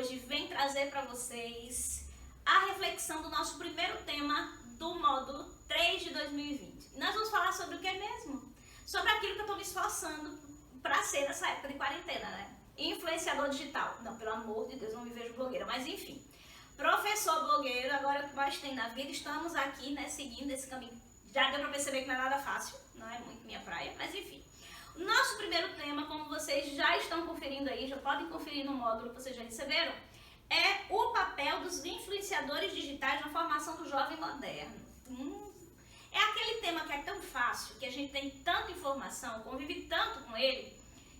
hoje vem trazer para vocês a reflexão do nosso primeiro tema do módulo 3 de 2020. Nós vamos falar sobre o que mesmo? Sobre aquilo que eu estou me esforçando para ser nessa época de quarentena, né? Influenciador digital. Não, pelo amor de Deus, não me vejo blogueira, mas enfim. Professor blogueiro, agora o que mais tem na vida, estamos aqui, né, seguindo esse caminho. Já deu para perceber que não é nada fácil, não é muito minha praia, mas enfim. O nosso primeiro tema, como vocês já estão conferindo aí, já podem conferir no módulo que vocês já receberam, é o papel dos influenciadores digitais na formação do jovem moderno. É aquele tema que é tão fácil, que a gente tem tanta informação, convive tanto com ele,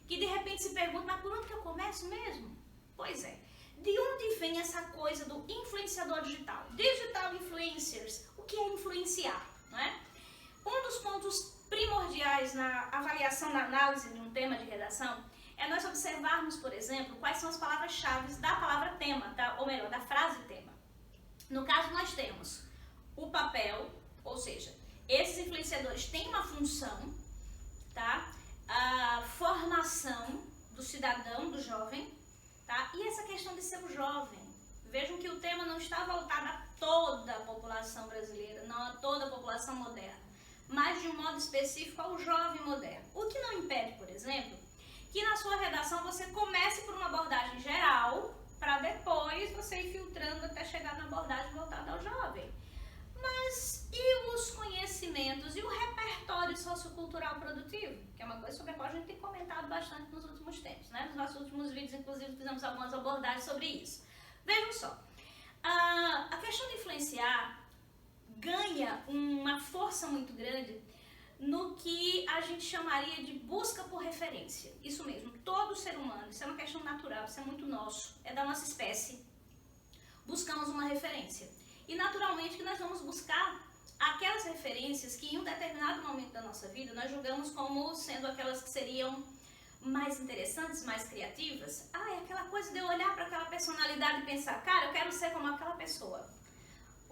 que de repente se pergunta, mas por onde que eu começo mesmo? Pois é, de onde vem essa coisa do influenciador digital? Digital influencers, o que é influenciar, não é? Um dos pontos primordiais na avaliação, na análise de um tema de redação, é nós observarmos, por exemplo, quais são as palavras-chave da palavra tema, ou melhor, da frase tema. No caso, nós temos o papel, ou seja, esses influenciadores têm uma função, tá? A formação do cidadão, do jovem, tá? E essa questão de ser um jovem. Vejam que o tema não está voltado a toda a população brasileira, não a toda a população moderna, mas de um modo específico ao jovem moderno. O que não impede, por exemplo, que na sua redação você comece por uma abordagem geral, para depois você ir filtrando até chegar na abordagem voltada ao jovem. Mas e os conhecimentos e o repertório sociocultural produtivo? Que é uma coisa sobre a qual a gente tem comentado bastante nos últimos tempos, né? Nos nossos últimos vídeos, inclusive, fizemos algumas abordagens sobre isso. Vejam só, a questão de influenciar ganha uma força muito grande no que a gente chamaria de busca por referência. Isso mesmo, todo ser humano, isso é uma questão natural, isso é muito nosso, é da nossa espécie. Buscamos uma referência. E naturalmente que nós vamos buscar aquelas referências que em um determinado momento da nossa vida nós julgamos como sendo aquelas que seriam mais interessantes, mais criativas. É aquela coisa de eu olhar para aquela personalidade e pensar, cara, eu quero ser como aquela pessoa.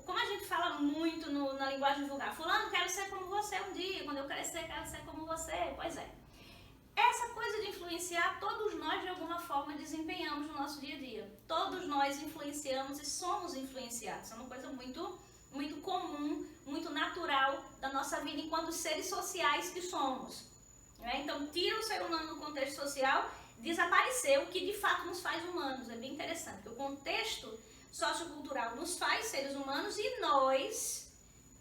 Como a gente fala muito na linguagem vulgar, fulano, quero ser como você um dia, quando eu crescer, quero ser como você. Pois é. Essa coisa de influenciar, todos nós de alguma forma desempenhamos no nosso dia a dia. Todos nós influenciamos e somos influenciados. É uma coisa muito, muito comum, muito natural da nossa vida enquanto seres sociais que somos. Então, tira o ser humano do contexto social, desapareceu o que de fato nos faz humanos. É bem interessante, porque o contexto sociocultural nos faz seres humanos e nós,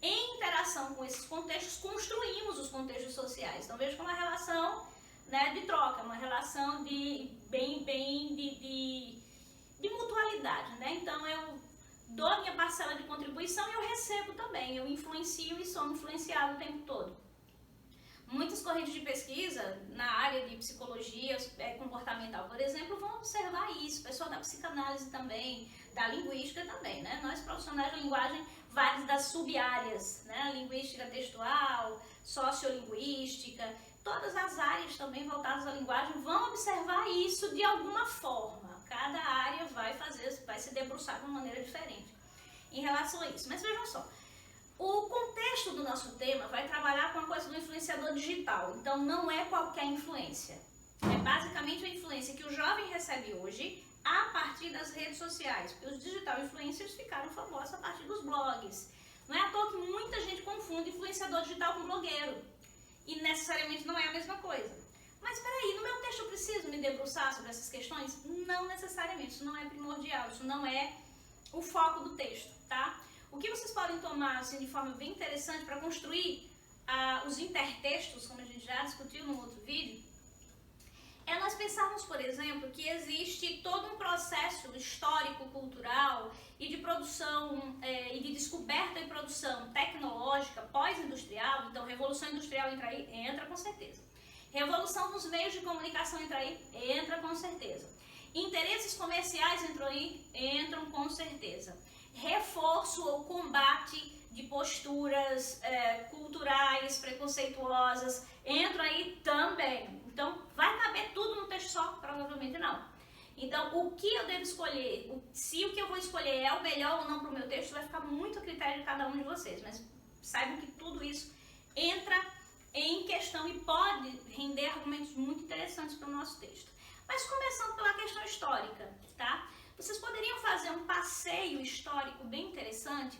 em interação com esses contextos, construímos os contextos sociais. Então, veja como uma relação, né, de troca, uma relação de mutualidade, né? Então, eu dou a minha parcela de contribuição e eu recebo também, eu influencio e sou influenciado o tempo todo. Muitas correntes de pesquisa na área de psicologia comportamental, por exemplo, vão observar isso. Pessoal da psicanálise também, da linguística também, né? Nós profissionais da linguagem, várias das sub-áreas, né? Linguística textual, sociolinguística, todas as áreas também voltadas à linguagem vão observar isso de alguma forma. Cada área vai se debruçar de uma maneira diferente em relação a isso. Mas vejam só. O contexto do nosso tema vai trabalhar com a coisa do influenciador digital, então não é qualquer influência. É basicamente a influência que o jovem recebe hoje a partir das redes sociais, porque os digital influencers ficaram famosos a partir dos blogs. Não é à toa que muita gente confunde influenciador digital com blogueiro, e necessariamente não é a mesma coisa. Mas peraí, no meu texto eu preciso me debruçar sobre essas questões? Não necessariamente, isso não é primordial, isso não é o foco do texto, tá? O que vocês podem tomar assim, de forma bem interessante para construir os intertextos, como a gente já discutiu no outro vídeo, é nós pensarmos, por exemplo, que existe todo um processo histórico-cultural e de produção e de descoberta e produção tecnológica pós-industrial. Então, Revolução Industrial entra aí? Entra com certeza. Revolução dos meios de comunicação entra aí? Entra com certeza. Interesses comerciais entram aí? Entram com certeza. Reforço ou combate de posturas culturais, preconceituosas, entra aí também. Então, vai caber tudo no texto só? Provavelmente não. Então, o que eu devo escolher, se o que eu vou escolher é o melhor ou não para o meu texto, vai ficar muito a critério de cada um de vocês. Mas saibam que tudo isso entra em questão e pode render argumentos muito interessantes para o nosso texto. Mas começando pela questão histórica, tá? Vocês podem passeio histórico bem interessante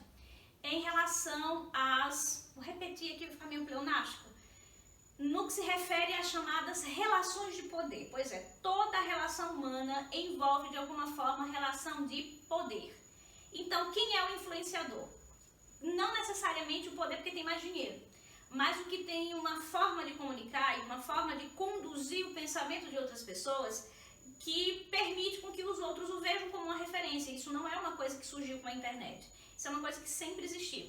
em relação às... Vou repetir aqui, vai ficar meio pleonástico. No que se refere às chamadas relações de poder. Pois é, toda relação humana envolve de alguma forma relação de poder. Então, quem é o influenciador? Não necessariamente o poder porque tem mais dinheiro, mas o que tem uma forma de comunicar e uma forma de conduzir o pensamento de outras pessoas que permite com que os outros o vejam como uma referência. Isso não é uma coisa que surgiu com a internet. Isso é uma coisa que sempre existiu.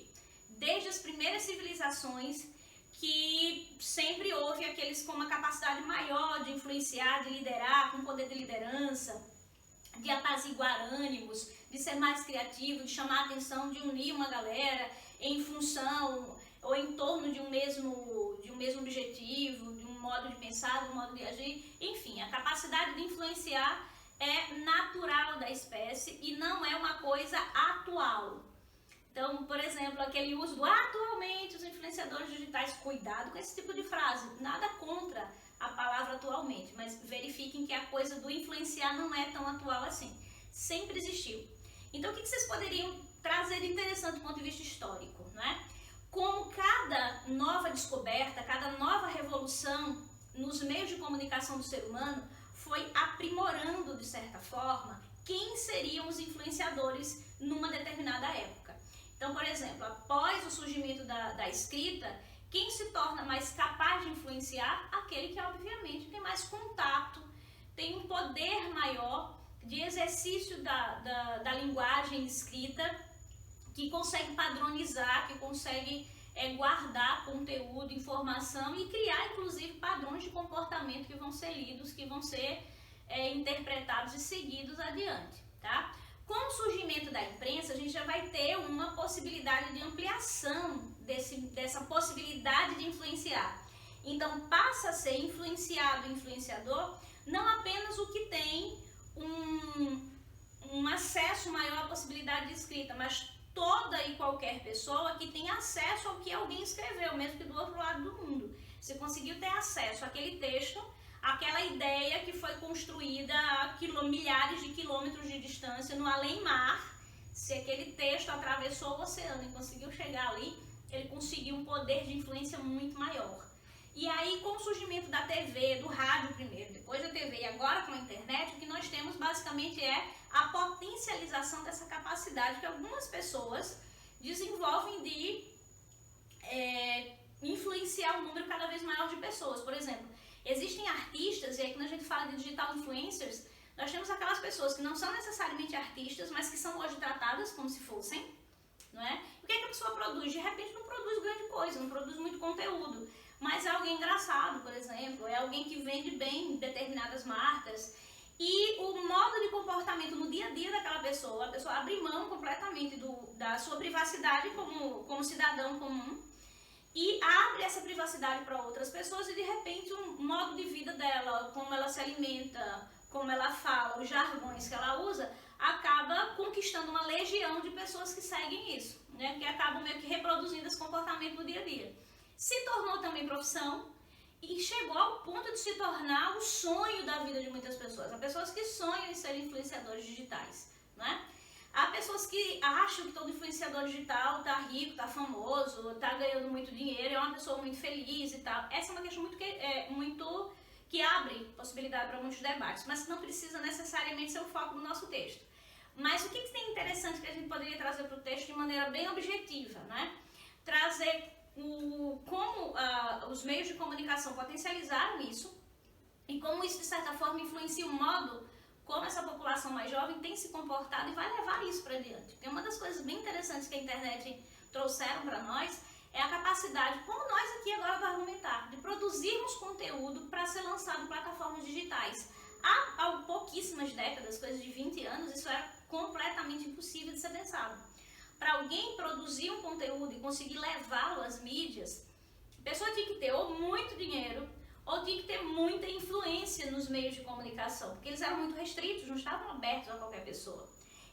Desde as primeiras civilizações, que sempre houve aqueles com uma capacidade maior de influenciar, de liderar, com poder de liderança, de apaziguar ânimos, de ser mais criativo, de chamar a atenção, de unir uma galera em função ou em torno de um mesmo objetivo, de um modo de pensar, de um modo de agir. Enfim, a capacidade de influenciar é natural da espécie e não é uma coisa atual. Então, por exemplo, aquele uso do atualmente os influenciadores digitais, cuidado com esse tipo de frase, nada contra a palavra atualmente, mas verifiquem que a coisa do influenciar não é tão atual assim, sempre existiu. Então, o que vocês poderiam trazer de interessante do ponto de vista histórico, né? Como cada nova descoberta, cada nova revolução nos meios de comunicação do ser humano foi aprimorando, de certa forma, quem seriam os influenciadores numa determinada época. Então, por exemplo, após o surgimento da escrita, quem se torna mais capaz de influenciar? Aquele que, obviamente, tem mais contato, tem um poder maior de exercício da linguagem escrita, que consegue padronizar, que consegue guardar conteúdo, informação e criar, inclusive, padrões de comportamento que vão ser lidos, que vão ser interpretados e seguidos adiante, tá? Com o surgimento da imprensa, a gente já vai ter uma possibilidade de ampliação dessa possibilidade de influenciar. Então, passa a ser influenciado e influenciador não apenas o que tem um acesso maior à possibilidade de escrita, mas toda e qualquer pessoa que tem acesso ao que alguém escreveu, mesmo que do outro lado do mundo. Você conseguiu ter acesso àquele texto, aquela ideia que foi construída a milhares de quilômetros de distância no além-mar. Se aquele texto atravessou o oceano e conseguiu chegar ali, ele conseguiu um poder de influência muito maior. E aí, com o surgimento da TV, do rádio primeiro, depois da TV e agora com a internet, o que nós temos basicamente é a potencialização dessa capacidade que algumas pessoas desenvolvem de influenciar um número cada vez maior de pessoas. Por exemplo, existem artistas, e aí quando a gente fala de digital influencers, nós temos aquelas pessoas que não são necessariamente artistas, mas que são hoje tratadas como se fossem, não é? O que é que a pessoa produz? De repente não produz grande coisa, não produz muito conteúdo, mas é alguém engraçado, por exemplo, é alguém que vende bem determinadas marcas, e o modo de comportamento no dia a dia daquela pessoa, a pessoa abre mão completamente da sua privacidade como cidadão comum, e abre essa privacidade para outras pessoas e de repente um modo de vida dela, como ela se alimenta, como ela fala, os jargões que ela usa, acaba conquistando uma legião de pessoas que seguem isso, né? Que acabam meio que reproduzindo esse comportamento no dia a dia. Se tornou também profissão e chegou ao ponto de se tornar o sonho da vida de muitas pessoas. Há pessoas que sonham em ser influenciadores digitais, né? Há pessoas que acham que todo influenciador digital tá rico, tá famoso, tá ganhando muito dinheiro, é uma pessoa muito feliz e tal. Essa é uma questão muito que abre possibilidade para muitos debates, mas não precisa necessariamente ser o foco do nosso texto. Mas o que tem interessante que a gente poderia trazer para o texto de maneira bem objetiva, né? Trazer como os meios de comunicação potencializaram isso e como isso, de certa forma, influencia o modo como essa população mais jovem tem se comportado e vai levar isso para adiante. Porque uma das coisas bem interessantes que a internet trouxeram para nós é a capacidade, como nós aqui agora do Argumentar, de produzirmos conteúdo para ser lançado em plataformas digitais. Há pouquíssimas décadas, coisas de 20 anos, isso era completamente impossível de ser pensado. Para alguém produzir um conteúdo e conseguir levá-lo às mídias, a pessoa tinha que ter ou muito dinheiro, ou tinha que ter muita influência nos meios de comunicação, porque eles eram muito restritos, não estavam abertos a qualquer pessoa.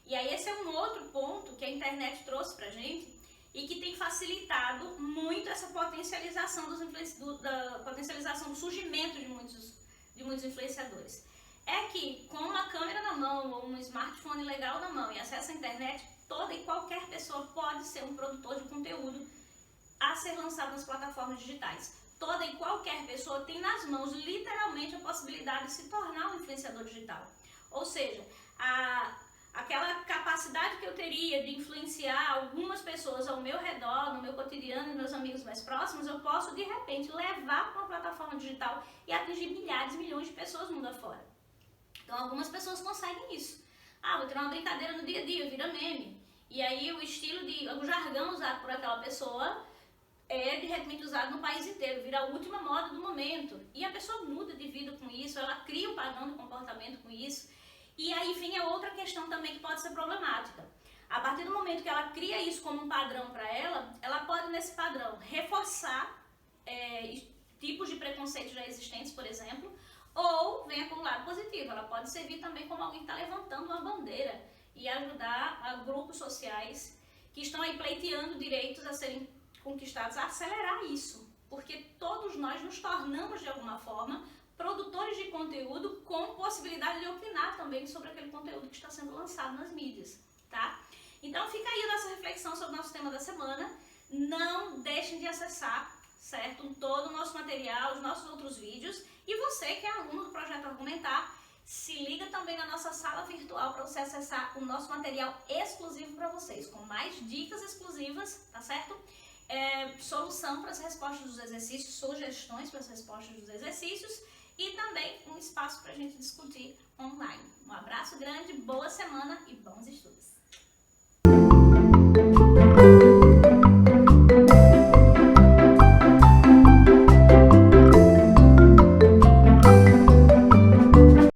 E aí esse é um outro ponto que a internet trouxe pra gente e que tem facilitado muito essa potencialização potencialização do surgimento de muitos influenciadores. É que com uma câmera na mão ou um smartphone, smartphone legal na mão e acessa a internet, toda e qualquer pessoa pode ser um produtor de conteúdo a ser lançado nas plataformas digitais. Toda e qualquer pessoa tem nas mãos literalmente a possibilidade de se tornar um influenciador digital. Ou seja, aquela capacidade que eu teria de influenciar algumas pessoas ao meu redor, no meu cotidiano e meus amigos mais próximos, eu posso de repente levar para uma plataforma digital e atingir milhares, milhões de pessoas mundo afora. Então algumas pessoas conseguem isso. Vou ter uma brincadeira no dia a dia, vira meme. E aí o jargão usado por aquela pessoa é de repente usado no país inteiro, vira a última moda do momento. E a pessoa muda de vida com isso, ela cria um padrão de comportamento com isso. E aí vem a outra questão também que pode ser problemática. A partir do momento que ela cria isso como um padrão para ela pode nesse padrão reforçar tipos de preconceitos já existentes, por exemplo, ou vem com um lado positivo. Ela pode servir também como alguém que está levantando uma bandeira e ajudar a grupos sociais que estão aí pleiteando direitos a serem conquistados, a acelerar isso. Porque todos nós nos tornamos, de alguma forma, produtores de conteúdo com possibilidade de opinar também sobre aquele conteúdo que está sendo lançado nas mídias, tá? Então fica aí a nossa reflexão sobre o nosso tema da semana. Não deixem de acessar, certo? Todo o nosso material, os nossos outros vídeos. E você que é aluno do Projeto Argumentar, se liga também na nossa sala virtual para você acessar o nosso material exclusivo para vocês, com mais dicas exclusivas, tá certo? Solução para as respostas dos exercícios, sugestões para as respostas dos exercícios e também um espaço para a gente discutir online. Um abraço grande, boa semana e bons estudos!